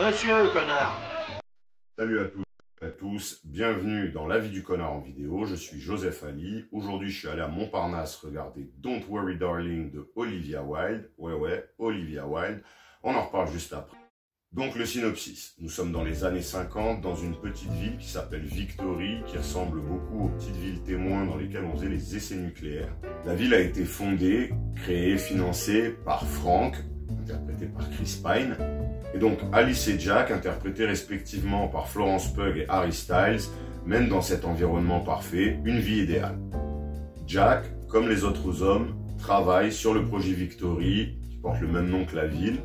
Monsieur, connard. Salut à toutes et à tous, bienvenue dans La vie du connard en vidéo, je suis Joseph Ali. Aujourd'hui je suis allé à Montparnasse regarder Don't Worry Darling de Olivia Wilde. Ouais, Olivia Wilde, on en reparle juste après. Donc le synopsis, nous sommes dans les années 50 dans une petite ville qui s'appelle Victory, qui ressemble beaucoup aux petites villes témoins dans lesquelles on faisait les essais nucléaires. La ville a été fondée, créée, financée par Frank, interprété par Chris Pine, et donc Alice et Jack, interprétés respectivement par Florence Pugh et Harry Styles, mènent dans cet environnement parfait une vie idéale. Jack, comme les autres hommes, travaille sur le projet Victory, qui porte le même nom que la ville.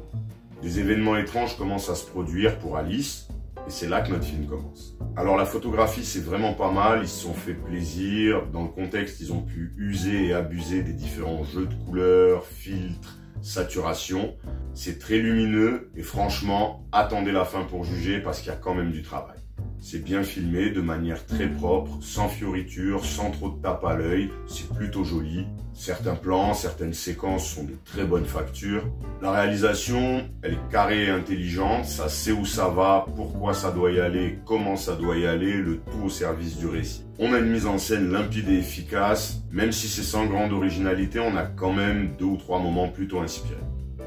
Des événements étranges commencent à se produire pour Alice, et c'est là que notre film commence. Alors la photographie c'est vraiment pas mal, ils se sont fait plaisir, dans le contexte ils ont pu user et abuser des différents jeux de couleurs, filtres, saturation. C'est très lumineux et franchement, attendez la fin pour juger parce qu'il y a quand même du travail. C'est bien filmé de manière très propre, sans fioritures, sans trop de tape à l'œil, c'est plutôt joli. Certains plans, certaines séquences sont de très bonne facture. La réalisation, elle est carrée et intelligente, ça sait où ça va, pourquoi ça doit y aller, comment ça doit y aller, le tout au service du récit. On a une mise en scène limpide et efficace, même si c'est sans grande originalité, on a quand même 2 ou 3 moments plutôt inspirés.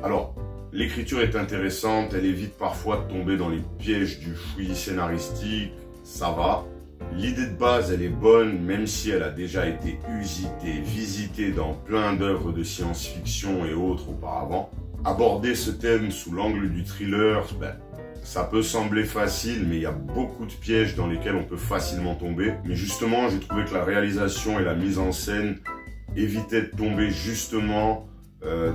Alors, l'écriture est intéressante, elle évite parfois de tomber dans les pièges du fouillis scénaristique, ça va. L'idée de base, elle est bonne, même si elle a déjà été usitée, visitée dans plein d'œuvres de science-fiction et autres auparavant. Aborder ce thème sous l'angle du thriller, ça peut sembler facile, mais il y a beaucoup de pièges dans lesquels on peut facilement tomber. Mais justement, j'ai trouvé que la réalisation et la mise en scène évitaient de tomber justement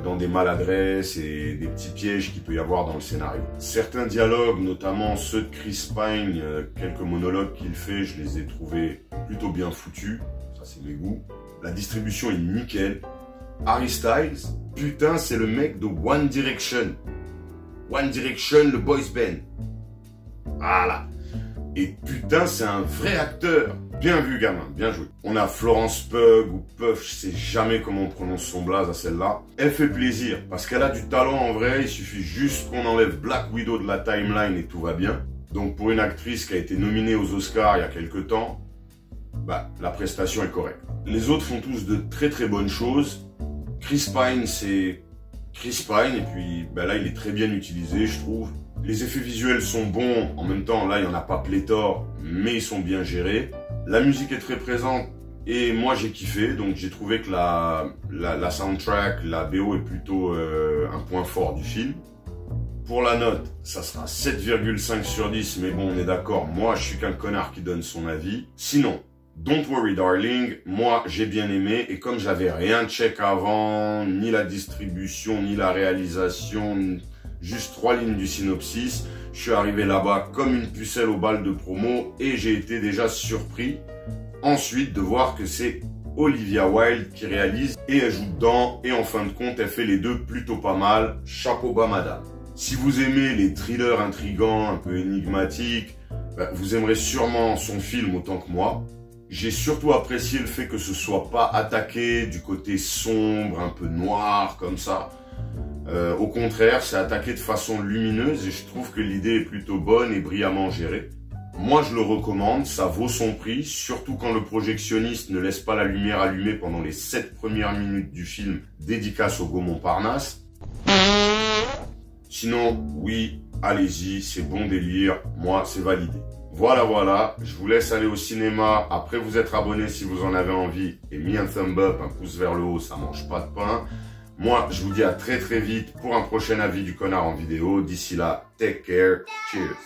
dans des maladresses et des petits pièges qu'il peut y avoir dans le scénario. Certains dialogues, notamment ceux de Chris Pine, quelques monologues qu'il fait, je les ai trouvés plutôt bien foutus. Ça, c'est mes goûts. La distribution est nickel. Harry Styles, putain, c'est le mec de One Direction. One Direction, le boys band. Voilà. Et putain, c'est un vrai acteur. Bien vu, gamin, bien joué. On a Florence Pugh ou Puff, je sais jamais comment on prononce son blaze à celle-là. Elle fait plaisir, parce qu'elle a du talent en vrai, il suffit juste qu'on enlève Black Widow de la timeline et tout va bien. Donc pour une actrice qui a été nominée aux Oscars il y a quelques temps, la prestation est correcte. Les autres font tous de très très bonnes choses. Chris Pine, c'est Chris Pine, et puis là il est très bien utilisé, je trouve. Les effets visuels sont bons, en même temps là il n'y en a pas pléthore, mais ils sont bien gérés. La musique est très présente et moi j'ai kiffé, donc j'ai trouvé que la soundtrack, la BO est plutôt un point fort du film. Pour la note, ça sera 7,5 sur 10, mais bon on est d'accord, moi je suis qu'un connard qui donne son avis. Sinon, Don't Worry Darling, moi j'ai bien aimé, et comme j'avais rien check avant, ni la distribution, ni la réalisation, juste 3 lignes du synopsis, je suis arrivé là-bas comme une pucelle au bal de promo et j'ai été déjà surpris ensuite de voir que c'est Olivia Wilde qui réalise et elle joue dedans, et en fin de compte elle fait les deux plutôt pas mal, chapeau bas madame. Si vous aimez les thrillers intrigants, un peu énigmatiques, vous aimerez sûrement son film autant que moi. J'ai surtout apprécié le fait que ce soit pas attaqué du côté sombre, un peu noir comme ça. Au contraire, c'est attaqué de façon lumineuse et je trouve que l'idée est plutôt bonne et brillamment gérée. Moi, je le recommande, ça vaut son prix, surtout quand le projectionniste ne laisse pas la lumière allumée pendant les 7 premières minutes du film, dédicace au Gaumont Montparnasse. Sinon, oui, allez-y, c'est bon délire, moi, c'est validé. Voilà, je vous laisse aller au cinéma, après vous être abonné si vous en avez envie, et mis un thumb up, un pouce vers le haut, ça mange pas de pain. Moi, je vous dis à très très vite pour un prochain avis du connard en vidéo. D'ici là, take care, cheers.